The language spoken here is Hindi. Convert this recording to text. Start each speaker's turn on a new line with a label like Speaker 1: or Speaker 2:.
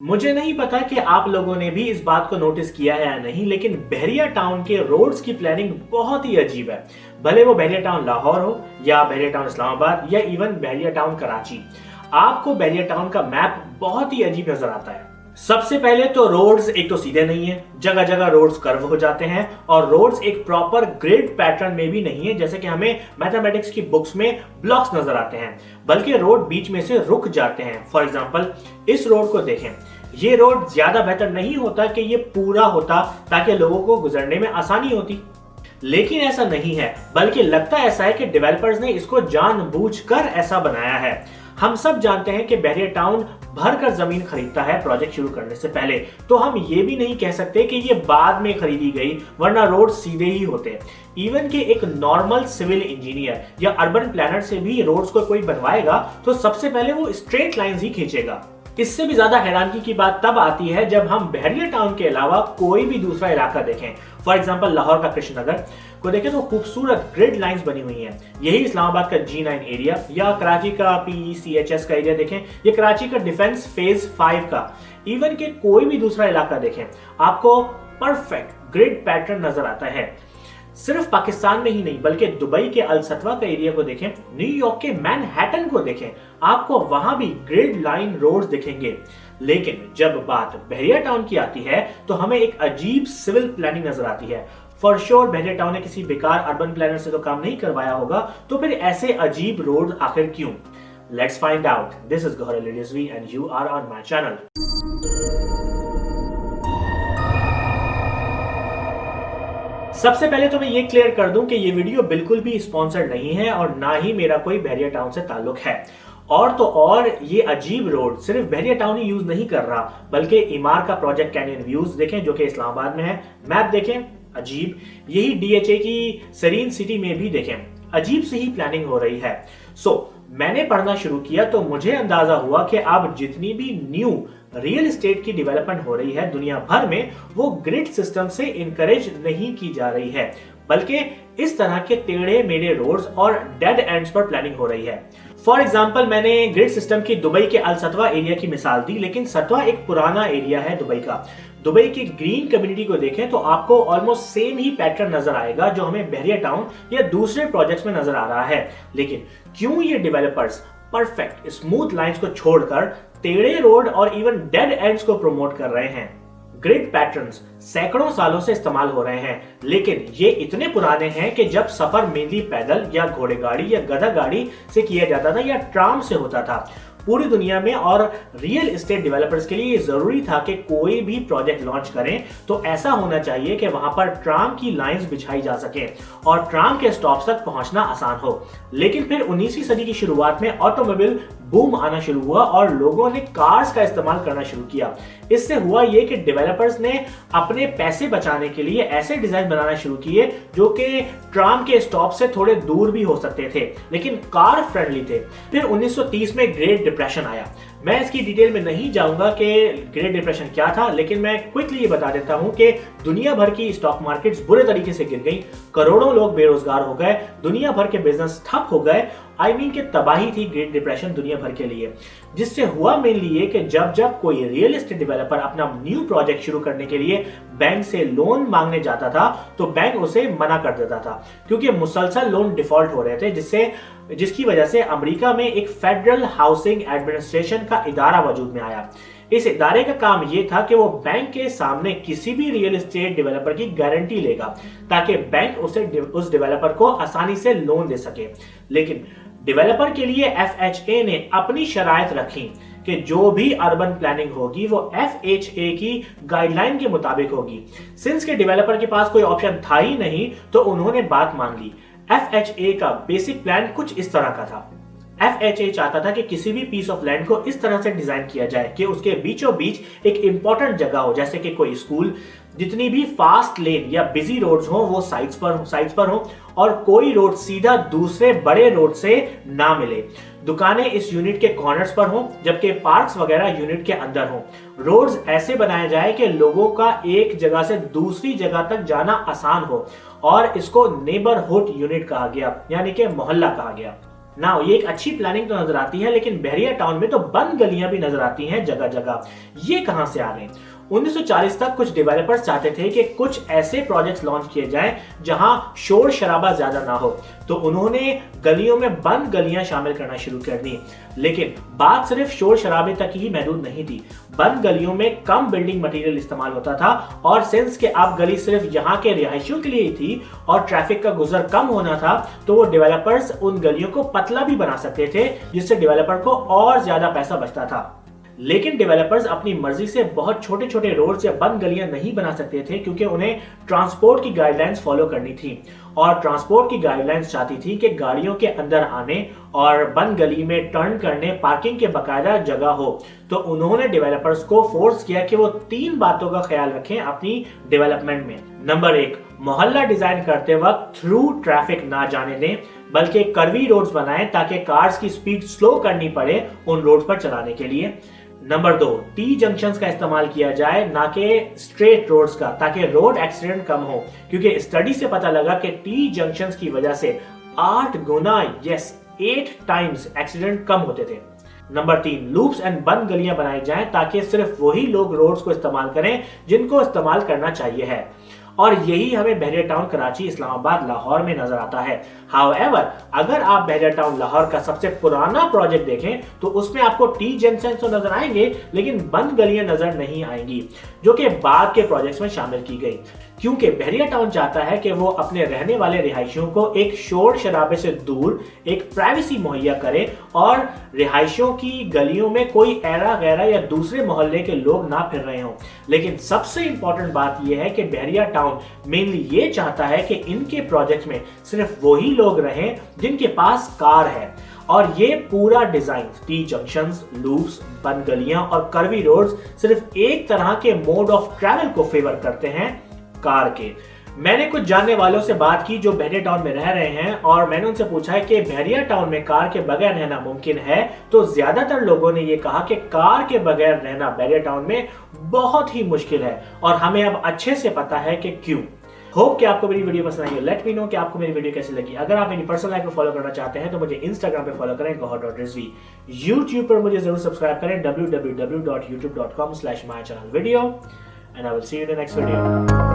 Speaker 1: मुझे नहीं पता कि आप लोगों ने भी इस बात को नोटिस किया है या नहीं, लेकिन बहरिया टाउन के रोड्स की प्लानिंग बहुत ही अजीब है। भले वो बहरिया टाउन लाहौर हो या बहरिया टाउन इस्लामाबाद या इवन बहरिया टाउन कराची, आपको बहरिया टाउन का मैप बहुत ही अजीब नजर आता है। सबसे पहले तो रोड्स एक तो सीधे नहीं है, जगह जगह रोड्स कर्व हो जाते हैं और रोड्स एक प्रॉपर ग्रिड पैटर्न में भी नहीं है, जैसे कि हमें मैथमेटिक्स की बुक्स में ब्लॉक्स नजर आते हैं, बल्कि रोड बीच में से रुक जाते हैं। फॉर एग्जांपल इस रोड को देखें, ये रोड ज्यादा बेहतर नहीं होता कि ये पूरा होता ताकि लोगों को गुजरने में आसानी होती, लेकिन ऐसा नहीं है, बल्कि लगता ऐसा है कि डेवलपर्स ने इसको जानबूझकर ऐसा बनाया है। हम सब जानते हैं कि बहरिया टाउन भरकर जमीन खरीदता है प्रोजेक्ट शुरू करने से पहले, तो हम ये भी नहीं कह सकते कि ये बाद में खरीदी गई, वरना रोड सीधे ही होते। इवन कि एक नॉर्मल सिविल इंजीनियर या अर्बन प्लानर से भी रोड्स को कोई बनवाएगा तो सबसे पहले वो स्ट्रेट लाइंस ही खींचेगा। इससे भी ज्यादा हैरानगी की बात तब आती है जब हम बहरिया टाउन के अलावा कोई भी दूसरा इलाका देखें। फॉर एग्जांपल लाहौर का कृष्णनगर को देखें तो खूबसूरत ग्रिड लाइंस बनी हुई हैं। यही इस्लामाबाद का G9 एरिया या कराची का PECHS का एरिया देखें, ये कराची का डिफेंस फेज 5 का, इवन के कोई भी दूसरा इलाका देखें, आपको परफेक्ट ग्रिड पैटर्न नजर आता है। सिर्फ पाकिस्तान में ही नहीं, बल्कि दुबई के अल-सत्वा का एरिया को देखें, न्यूयॉर्क के मैनहट्टन को देखें, आपको वहां भी ग्रिड लाइन रोड्स दिखेंगे। लेकिन जब बात बहरिया टाउन की आती है तो हमें एक अजीब सिविल प्लानिंग नजर आती है। फॉर श्योर बहरिया टाउन ने किसी बेकार अर्बन प्लानर से तो काम नहीं करवाया होगा, तो फिर ऐसे अजीब रोड आखिर क्यों? Let's find out. This is Gauhar Ali Rizvi and you are on my channel. सबसे पहले तो मैं ये क्लियर कर दूं कि ये वीडियो बिल्कुल भी स्पॉन्सर्ड नहीं है और ना ही मेरा कोई बहरिया टाउन से ताल्लुक है। और तो और ये अजीब रोड सिर्फ बहरिया टाउन ही यूज नहीं कर रहा, बल्कि इमार का प्रोजेक्ट कैनियन व्यूज देखें जो कि इस्लामाबाद में है, मैप देखें अजीब, यही DHA की सरीन सिटी में भी देखें, अजीब सी ही प्लानिंग हो रही है। मैंने पढ़ना शुरू किया तो मुझे अंदाजा हुआ कि अब जितनी भी न्यू रियल एस्टेट की डेवलपमेंट हो रही है दुनिया भर में, वो ग्रिड सिस्टम से इनकरेज नहीं की जा रही है, बल्कि इस तरह के टेढ़े मेढ़े रोड्स और डेड एंड्स पर प्लानिंग हो रही है। फॉर एग्जांपल मैंने ग्रिड सिस्टम की दुबई के अल-सत्वा एरिया की मिसाल दी, लेकिन सत्वा एक पुराना एरिया है दुबई का। दुबई की ग्रीन कम्युनिटी को देखें तो आपको ऑलमोस्ट सेम ही पैटर्न नजर आएगा जो हमें बहरिया टाउन या दूसरे प्रोजेक्ट्स में नजर आ रहा है। लेकिन क्यों ये डेवलपर्स परफेक्ट स्मूथ लाइंस को छोड़कर टेढ़े रोड और इवन डेड एंड्स को प्रमोट कर रहे हैं? ग्रिड पैटर्न्स सैकड़ों सालों से इस्तेमाल हो रहे हैं, लेकिन ये इतने पुराने हैं कि जब सफर मेनली पैदल या घोड़े गाड़ी या गधा गाड़ी से किया जाता था या ट्राम से होता था पूरी दुनिया में, और रियल एस्टेट डेवलपर्स के लिए ये जरूरी था कि कोई भी प्रोजेक्ट लॉन्च करें तो ऐसा होना चाहिए कि वहां पर ट्राम की लाइंस बिछाई जा सके और ट्राम के स्टॉप्स तक पहुंचना आसान हो। लेकिन फिर 19वीं सदी की शुरुआत में ऑटोमोबाइल बूम आना शुरू हुआ और लोगों ने कार्स का इस्तेमाल करना शुरू किया। इससे हुआ ये कि डेवलपर्स ने अपने पैसे बचाने के लिए ऐसे डिजाइन बनाना शुरू किए जो कि ट्राम के स्टॉप से थोड़े दूर भी हो सकते थे, लेकिन कार फ्रेंडली थे। फिर 1930 में ग्रेट डिप्रेशन आया। मैं इसकी डिटेल में नहीं जाऊंगा कि ग्रेट डिप्रेशन क्या था, लेकिन मैं क्विकली ये बता देता हूं कि दुनिया भर की स्टॉक मार्केट्स बुरे तरीके से गिर गई, करोड़ों लोग बेरोजगार हो गए, दुनिया भर के बिजनेस ठप हो गए। कि तबाही थी ग्रेट डिप्रेशन दुनिया भर के लिए। जिससे हुआ मेनली ये कि जब जब कोई रियल एस्टेट डेवलपर अपना न्यू प्रोजेक्ट शुरू करने के लिए बैंक से लोन मांगने जाता था तो बैंक उसे मना कर देता था, क्योंकि मुसलसल लोन डिफॉल्ट हो रहे थे, जिसकी वजह से अमेरिका में एक फेडरल हाउसिंग एडमिनिस्ट्रेशन का इदारा वजूद में आया। इस इदारे का काम यह था कि वो बैंक के सामने किसी भी रियल एस्टेट डेवलपर की गारंटी लेगा ताकि बैंक उस डेवलपर को आसानी से लोन दे सके। लेकिन डेवलपर के लिए FHA ने अपनी शराइत रखी कि जो भी अर्बन प्लानिंग होगी वो FHA की गाइडलाइन के मुताबिक होगी। सिंस के डेवलपर के पास कोई ऑप्शन था ही नहीं तो उन्होंने बात मान ली। FHA का बेसिक प्लान कुछ इस तरह का था। FHA चाहता था कि किसी भी पीस ऑफ लैंड को इस तरह से डिजाइन किया जाए कि उसके बीचों बीच एक इंपॉर्टेंट जगह हो, जैसे कि कोई स्कूल, जितनी भी फास्ट लेन या बिजी रोड्स हो वो साइड्स पर हो और कोई रोड सीधा दूसरे बड़े रोड से ना मिले। दुकानें इस यूनिट के कॉर्नर्स पर हो, जबकि पार्क्स वगैरह यूनिट के अंदर हो। रोड्स ऐसे बनाए जाए कि लोगों का एक जगह से दूसरी जगह तक जाना आसान हो, और इसको नेबरहुड यूनिट कहा गया, यानी कि मोहल्ला कहा गया। ना ये एक अच्छी प्लानिंग तो नजर आती है, लेकिन बहरिया टाउन में तो बंद गलियां भी नजर आती हैं जगह जगह। ये कहां से आ गई? 1940 तक कुछ डेवलपर्स चाहते थे कि कुछ ऐसे प्रोजेक्ट्स लॉन्च किए जाएं जहां शोर शराबा ज्यादा ना हो, तो उन्होंने गलियों में बंद गलियां शामिल करना शुरू कर दी। लेकिन बात सिर्फ शोर शराबे तक ही महदूद नहीं थी। बंद गलियों में कम बिल्डिंग मटेरियल इस्तेमाल होता था, और सिंस के अब गली सिर्फ यहाँ के रिहायशियों के लिए ही थी और ट्रैफिक का गुजर कम होना था, तो वो डेवलपर्स उन गलियों को पतला भी बना सकते थे, जिससे डेवलपर को और ज्यादा पैसा बचता था। लेकिन डेवलपर्स अपनी मर्जी से बहुत छोटे छोटे रोड्स या बंद गलियां नहीं बना सकते थे, क्योंकि उन्हें ट्रांसपोर्ट की गाइडलाइंस फॉलो करनी थी, और ट्रांसपोर्ट की गाइडलाइंस चाहती थी कि गाड़ियों के अंदर आने और बंद गली में टर्न करने पार्किंग के बकायदा जगह हो। तो उन्होंने डेवलपर्स को फोर्स किया कि वो 3 बातों का ख्याल रखें अपनी डेवलपमेंट में। नंबर 1, मोहल्ला डिजाइन करते वक्त थ्रू ट्रैफिक ना जाने दें, बल्कि कर्वी रोड्स बनाएं ताकि कार्स की स्पीड स्लो करनी पड़े उन रोड्स पर चलाने के लिए। नंबर 2, टी जंक्शंस का इस्तेमाल किया जाए, ना कि स्ट्रेट रोड्स का, ताकि रोड एक्सीडेंट कम हो, क्योंकि स्टडी से पता लगा कि टी जंक्शंस की वजह से 8 गुना, यस 8 टाइम्स एक्सीडेंट कम होते थे। नंबर 3, लूप्स एंड बंद गलियां बनाई जाएं ताकि सिर्फ वही लोग रोड्स को इस्तेमाल करें जिनको इस्तेमाल करना चाहिए है, और यही हमें बहरिया टाउन कराची, इस्लामाबाद, लाहौर में नजर आता है। हाउएवर, अगर आप बहरिया टाउन लाहौर का सबसे पुराना प्रोजेक्ट देखें तो उसमें आपको टी जंक्शन तो नजर आएंगे, लेकिन बंद गलियां नजर नहीं आएंगी, जो कि बाद के प्रोजेक्ट्स में शामिल की गई, क्योंकि बहरिया टाउन चाहता है कि वो अपने रहने वाले रिहायशियों को एक शोर शराबे से दूर एक प्राइवेसी मुहैया करे, और रिहायशियों की गलियों में कोई ऐरा गैरा या दूसरे मोहल्ले के लोग ना फिर रहे हों। लेकिन सबसे इंपॉर्टेंट बात यह है कि बहरिया टाउन मेनली ये चाहता है कि इनके प्रोजेक्ट में सिर्फ वही लोग रहें जिनके पास कार है, और ये पूरा डिजाइन टी जंक्शंस, लूप्स, बंद गलियां और कर्वी रोड्स सिर्फ एक तरह के मोड ऑफ ट्रैवल को फेवर करते हैं, कार के। मैंने कुछ जानने वालों से बात की जो बहरिया टाउन में रह रहे हैं, और मैंने उनसे पूछा है कि बहरिया टाउन में कार के बगैर रहना मुमकिन है, तो ज्यादातर लोगों ने यह कहा कि कार के बगैर रहना बहरिया टाउन में बहुत ही मुश्किल है, और हमें अब अच्छे से पता है कि क्यों। होप कि आपको मेरी वीडियो पसंद आई है। लेट मी नो कि आपको मेरी वीडियो कैसी लगी। अगर आप मेरी पर्सनल लाइफ को फॉलो करना चाहते हैं तो मुझे इंस्टाग्राम पे फॉलो करें gohar.rizvi। यूट्यूब पर मुझे जरूर सब्सक्राइब करें www.youtube.com/mychannelvideo, and I will see you in the next video।